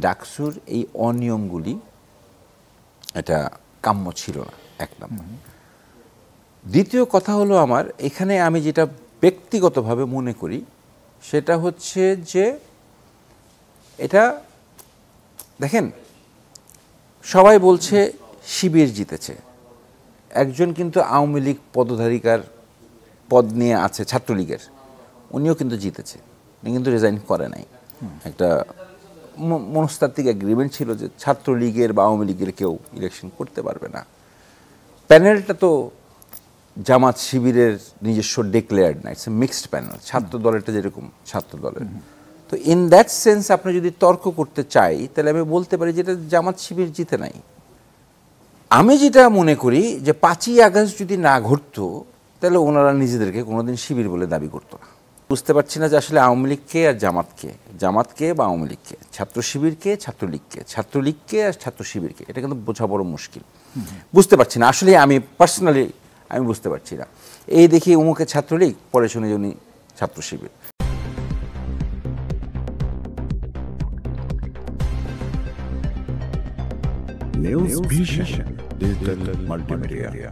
ডাকসুর এই অনিয়মগুলি এটা কাম্য ছিল না, এক নম্বর। দ্বিতীয় কথা হলো আমার এখানে আমি যেটা ব্যক্তিগতভাবে মনে করি সেটা হচ্ছে যে এটা দেখেন, সবাই বলছে শিবির জিতেছে, একজন কিন্তু আওয়ামী লীগ পদধারিকার পদ নিয়ে আছে ছাত্রলীগের, উনিও কিন্তু জিতেছে, উনি কিন্তু রিজাইন করে নাই। একটা মনস্তাত্ত্বিক এগ্রিমেন্ট ছিল যে ছাত্রলীগের বা আওয়ামী লীগের কেউ ইলেকশন করতে পারবে না। প্যানেলটা তো জামাত শিবিরের নিজস্ব ডিক্লেয়ার্ড না, ইটস এ মিক্সড প্যানেল, ছাত্র দলেরটা যেরকম ছাত্র দলের। তো ইন দ্যাট সেন্স আপনি যদি তর্ক করতে চাই তাহলে আমি বলতে পারি যেটা জামাত শিবির জিতে নাই। আমি যেটা মনে করি যে 5ই আগস্ট যদি না ঘটতো তাহলে ওনারা নিজেদেরকে কোনোদিন শিবির বলে দাবি করতো না। বুঝতে পারছি না যে আসলে আওয়ামী লীগকে আর জামাতকে বা আওয়ামী লীগকে, ছাত্র শিবিরকে ছাত্রলীগকে, ছাত্রলীগকে আর ছাত্র শিবিরকে, এটা কিন্তু বোঝা বড় মুশকিল। বুঝতে পারছি না আসলে, আমি পার্সোনালি আমি বুঝতে পারছি না। এই দেখি অমুকে ছাত্রলীগ, পরে শুনে উনি ছাত্র শিবির। News Vision, Digital Multimedia.